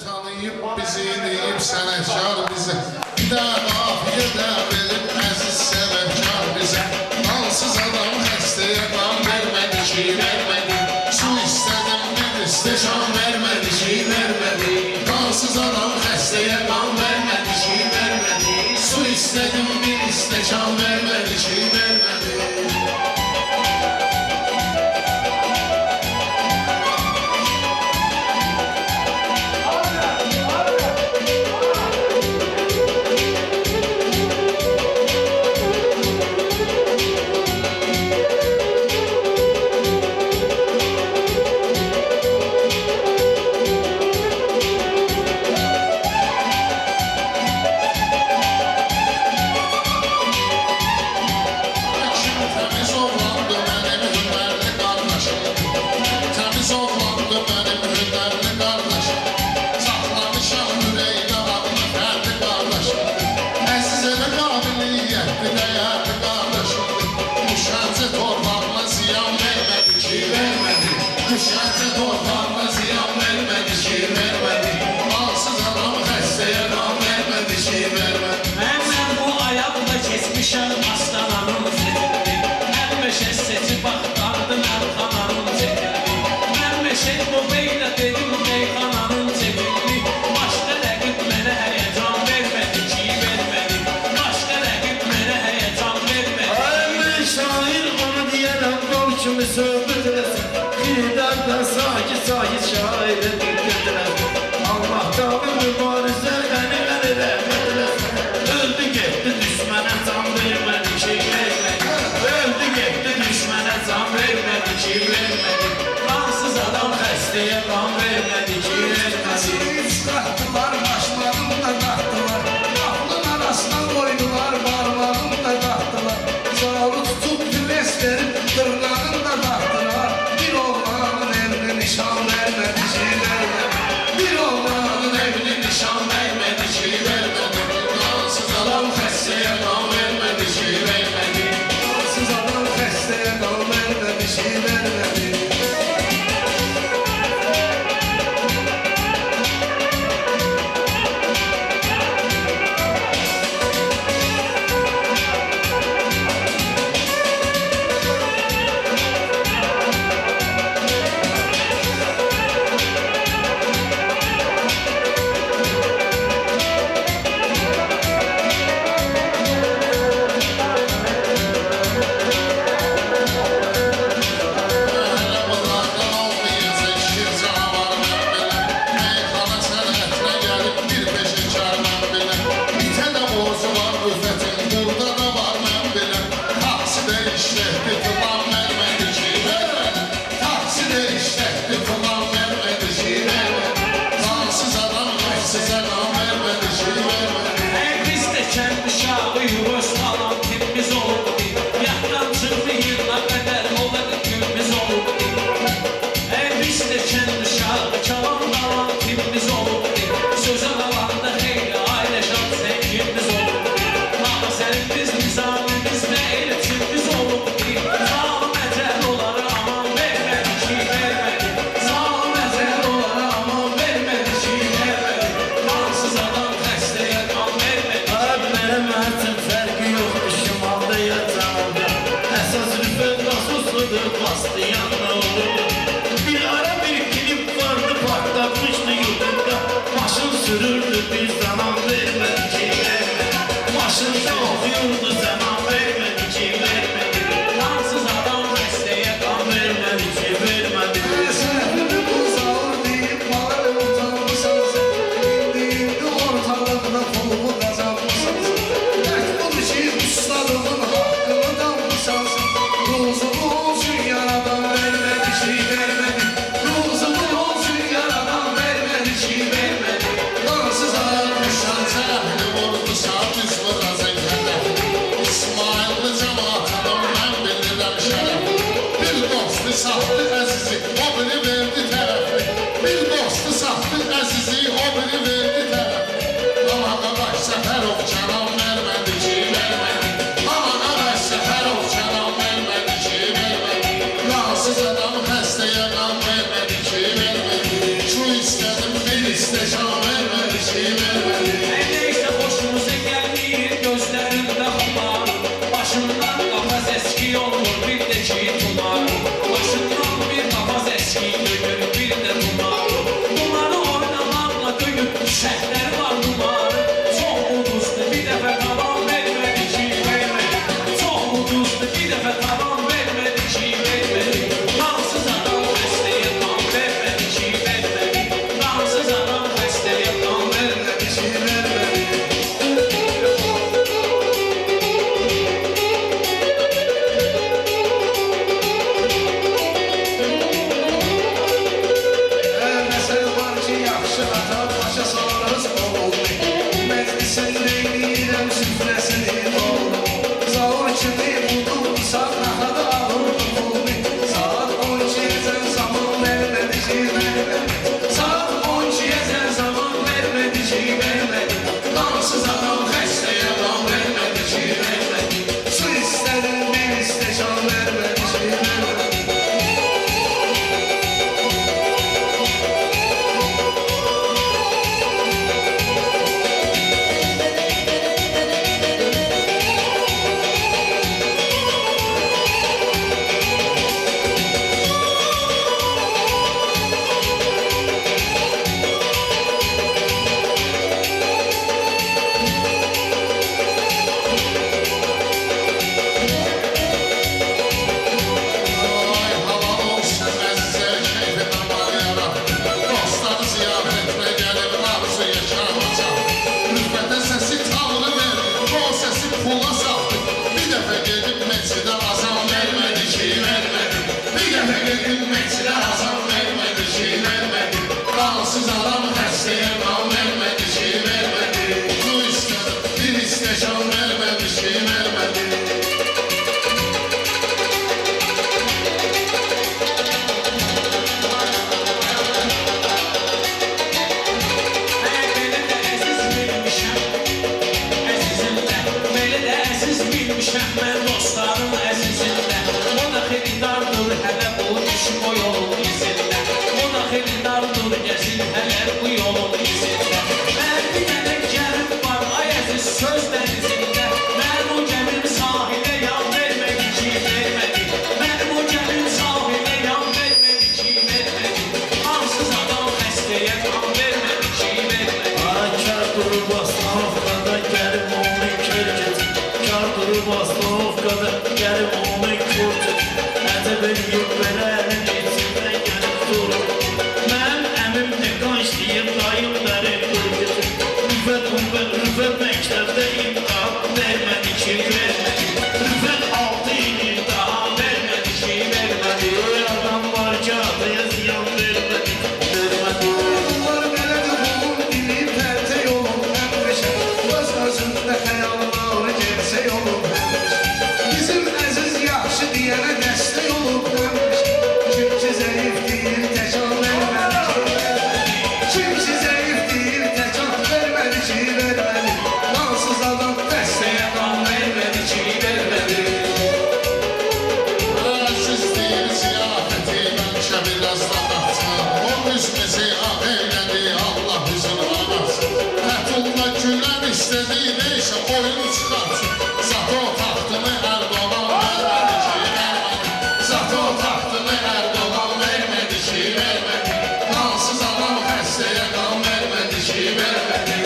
Tanıyıp bizi deyip sənətkar bizə Bir də qafiyə də verib əziz səbəbkar bizə Qansız adam xəstəyə qan vermədi ki, vermədi Su istədim bir istəşan vermədi ki, vermədi Qansız adam xəstəyə qan vermədi ki, vermədi Su istədim bir istəşan vermədi ki, vermədi Düşərcə torpağına ziyan vermədi ki, vermədi Qansız adam xəstəyə qan vermədi ki, vermədi Mən bu ayaqla keçmişəm astananın setildi Mən meşə seçib axtardım əlxananın çəkildi Mən meşə bu beylə dedim meyxananın çəkildi Başqa rəqib mənə həyəcan vermədi ki, vermədi Başqa rəqib mənə həyəcan vermədi Ay mən şair onu deyərəm qol kimi söhbətləsin Xidərdən sakit şairə diqqətlər Allah'tan mübarizə əni rəhmət eləsin Öldü getdi düşmənə can vermədi ki, vermədi Öldü getdi düşmənə can vermədi ki, vermədi Qansız adam xəstəyə qan vermədi ki, vermədi Üç qatdılar, başlarını da qatdılar Qapının arasına qoydular, barmağını da qatdılar Zalı tutub güles verib, dırnağını da qatdılar Bir oğlanın evini nişan vermədi ki, vermədi Bir oğlanın evini nişan vermədi ki, vermədi Qansız adam xəstəyə qan vermədi ki, vermədi Qansız adam xəstəyə qan vermədi ki, vermədi Biz də kənd uşağı yuvas falan tipimiz olubdu Yaddan çıxdı yılına qədər oladı günümüz olubdu Biz də kənd uşağı çalan falan tipimiz olubdu Söz alanda xeyli ailə şan zəngimiz olubdu Ama sənin biz nizamimiz nə elə çimiz olubdu Zalım əcəl onları aman vermədi ki, vermədi Zalım əcəl onları aman vermədi ki, vermədi Qansız adam xəstəyə qan vermədi Ay mənim üçün fərqi yoxdur şimalda ya cənabda Əsas rüfət qasusludur bastiyan da olurdu Bir ara bir klip vardı partlatmışdı YouTube'da Maşın sürürdü bir zaman vermədi ki vermədi Maşında oxuyurdu zaman vermədi ki vermədi Qansız adam xəstəyə qan Vermədi ki vermədi Səhvini uzalır deyib bana ne utanmışsan sen İndi ortalıqda pulumu qazanmışsan sen Dək budur ki ustadığın haqqını danmışsan sen Ruzumu olsun yaradan vermədi ki vermədi Ruzumu olsun yaradan vermədi ki vermədi Qansız adam Düşən cəhli vurdu sağ düz vuracaq hədəf İsmailli cəmaatının mən bilirəm şərəf Bir dostu saxtı əzizi, o biri verdi tərəfli Bir dostu saxtı əzizi, o biri verdi tərəfli Ama qavaş Səfərov kəlam vermədi ki, vermədi Ama qavaş Səfərov kəlam vermədi ki, vermədi Qansız adam xəstəyə qan vermədi ki, vermədi Şu istədim bir istədim istəşan vermədi ki, vermədi. Neyse hoşumuza gelmeyir gözlerinde humar. Başından kafas eski olur bir de ki tumar. Başından bir kafas eski dönür bir de tumar. Tumarı oynamakla dönüp şehler var numar. Çok ucuzdu bir defa tavan vermedi ki vermedi. Çok ucuzdu bir defa tavan vermedi ki vermedi. Kansız adam hastaya kan vermedi ki vermedi. Kansız adam hastaya kan vermedi ki vermedi. Məsəl var ki, yaxşı ata başa sarız oldu. Məclisin deyirəm süfrəsini doldu. Zaur kimi budursa rahat alır pulunu. Saat 12-yə zaman vermədi ki, vermədi. Saat 12-yə zaman vermədi ki, vermədi. Qansız adam xəstəyə qan vermədi ki, vermədi. Su istədim bir istəkan vermədi ki, vermədi. Ay halal olsun əzizə keyfindən bağlayaraq. Dostları ziyarətmə gəlib arzu yaşamacaq. Rüfətə səsi tanrı verdi, o səsi pula saldı. Bir dəfə gedib meclidə azam vermədi ki, vermədi. Bir dəfə gedib meclidə azam vermədi ki, vermədi. Qansız adam xəstəyə qan vermədi ki, vermədi. Su istədim, bir istəkan vermədi ki, vermədi. Belə də əziz bilmişəm, əzizimdə. Belə də əziz bilmişəm mən dostlarım əzizimdə. O da xiridardır hələ bu iş o yolun izində. O da xiridardır gəzin hələ bu yolun izində. Mən bir dənə gəlim var ay əziz söz dənizində. Mən o gəmim sahilə yan vermədi ki, vermədi. Mən o gəmim sahilə yan vermədi ki, vermədi. Hansız adam xəstəyə qan vermədi ki, vermədi. Kar durub Aslovkada gəlib onu kör getir. Kar durub Aslovkada gəlib onu kör getir. Əcəb eləyib belə əlin içində gəlib durur. Mənim əmim də qan işləyib, dayım dərib dur getir. Rüfət məktəbdə imtahan vermədi ki, vermədi. Rüfət 6 il imtahan vermədi ki, vermədi. Adam var ki, adaya ziyan vermədi, vermədi. Bunlar belədir, bunun dili pərtə yolun həmrişəm. Öz özündə xəyallar gersə yolun həmrişəm. Bizim əziz yaxşı deyənə dəstək olub həmrişəm. Kimki zəif deyir, təkan vermədi ki, vermədi. Kimki zəif deyir, təkan vermədi ki, vermədi. Qansız adam dəstəyə qan vermədi ki, vermədi. Siz deyir ziyafəti məncə biraz da qaçın. O üzməsi ağ eylədi, Allah üzünü ağarsın. Fətulla gülər istədi, neysə oyun çıxarsın. Zato taxtını Erdoğan vermədi ki, vermədi. Zato taxtını Erdoğan vermədi ki, vermədi. Qansız adam xəstəyə qan vermədi ki, vermədi.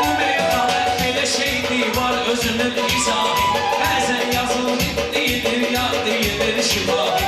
Bu meyxanə belə şeydi var özünün izahı. Bəzən yazılır deyilir ya deyilir şifahi.